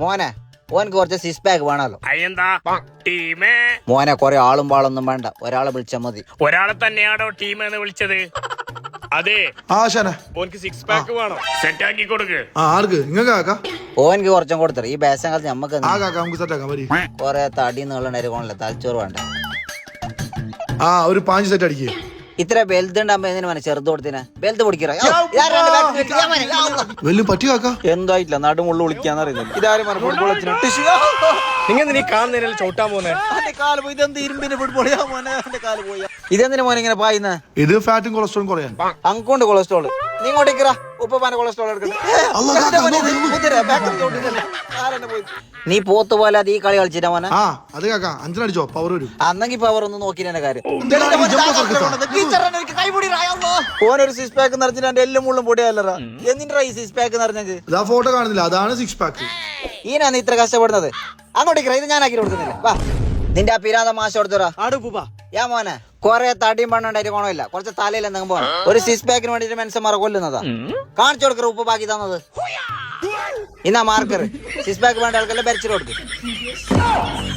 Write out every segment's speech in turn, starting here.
മോനെ ഓനക്ക് കുറച്ച് സിക്സ് പാക്ക് വേണമല്ലോ. അയ്യന്താ ടീമേ? മോനെ കൊറേ ആളും പാളൊന്നും വേണ്ട, ഒരാളെ വിളിച്ചാ മതി. ഒരാളെ തന്നെയാണോ ടീം എന്ന് വിളിച്ചത്? അതെ, ഓനക്ക് സിക്സ് പാക്ക് വേണം, സെറ്റ് ആക്കി കൊടുക്ക്. ഓനക്ക് കുറച്ചും കൊടുത്തത് ഈ ബേസം കാലത്ത് ഞമ്മക്ക് കൊറേ തടി നീളണ്ടായിരിക്കണല്ലോ, തലച്ചോറ് വേണ്ട. ഒരു 5 സെറ്റ് അടിക്കേ. ഇത്ര ബെൽറ്റ് ഉണ്ടാകുമ്പോ എന്തിനു മോനെ ചെറുത് കൊടുത്തിനെ? ബെൽറ്റ് പൊടിക്കറ എന്തായിട്ടില്ല, നടുമുള്ളു വിളിക്കാന്ന് അറിയുന്നില്ല. ഇതാരും ഫുട്ബോൾ നിങ്ങൾ നീ കാണുന്നതിനല്ല ചോട്ടാൻ പോന്നെ. ഇതെന്ത് ഇരുമ്പിന്റെ ഫുട്ബോൾ? ഇതെന്തിനു മോനെ ഇങ്ങനെ പായുന്ന? ഇത് ഫാറ്റും കൊളസ്ട്രോളും കുറയാൻ. അങ്ങോട്ട് കൊളസ്ട്രോൾ നീ ഇങ്ങോട്ടേക്കറ, ഉപ്പാന്റെ കൊളസ്ട്രോൾ എടുക്കട്ടെ. നീ പോത്ത് പോലെ അത് ഈ കളി കളിച്ചിട്ടാ മോനെ. അത് കാക്ക 5 അടിച്ചോ, പവർ വരും. അന്നെങ്കിൽ പവർ ഒന്ന് നോക്കിന്റെ കാര്യം. ഓനൊരു സിക്സ് പാക്ക് നിറച്ചിട്ട് എന്റെ എല്ലാം മുള്ളും പൊടിയല്ലറാ. എന്തിനാ ഈ സിക്സ് പാക്ക് നിറഞ്ഞത്? ഫോട്ടോ കാണുന്നില്ല, അതാണ് 6 പാക്ക്. ഈനാ നീ ഇത്ര കഷ്ടപ്പെടുന്നത്? അങ്ങോട്ടേക്ക് ഇത് ഞാൻ ആക്കി കൊടുക്കുന്നില്ല. വാ, നിന്റെ ആ പിരാന്ത മാശ കൊടുത്തറാ. യാ മോനെ, കൊറേ തടിയും പണ്ണണ്ടായിട്ട് ഗുണമില്ല, കുറച്ച് തലയിൽ എന്തെങ്കിലും പോണം. ഒരു സിക്സ് പാക്കിന് വേണ്ടിട്ട് മനുഷ്യന്മാരെ കൊല്ലുന്നതാ. കാണിച്ചു കൊടുക്കറ ഉപ്പ് ബാക്കി തന്നത്. ഇന്നാ മാർക്കർ സിക്സ് പാക്ക് വേണ്ട ആൾക്കെല്ലാം ഭരിച്ചു കൊടുക്കും.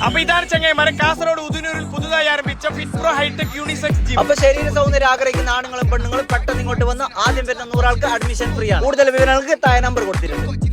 അപ്പൊ ഇതാണ് ചങ്ങായിമാരെ കാസർഗോഡ് ഉദുനൂരിൽ പുതുതായി ആരംഭിച്ച ഫിറ്റ്പ്രോ ഹൈടെക് യൂണിസെക്സ് ജിം. അപ്പൊ ശരീര സൗന്ദര്യം ആഗ്രഹിക്കുന്ന ആണുങ്ങളും പെണ്ണുങ്ങളും പെട്ടെന്ന് ഇങ്ങോട്ട് വന്ന് ആദ്യം വരുന്ന 100 ആൾക്ക് അഡ്മിഷൻ ഫ്രീ ആണ്. കൂടുതൽ വിവരങ്ങൾക്ക് താഴെ നമ്പർ കൊടുത്തിട്ടുണ്ട്.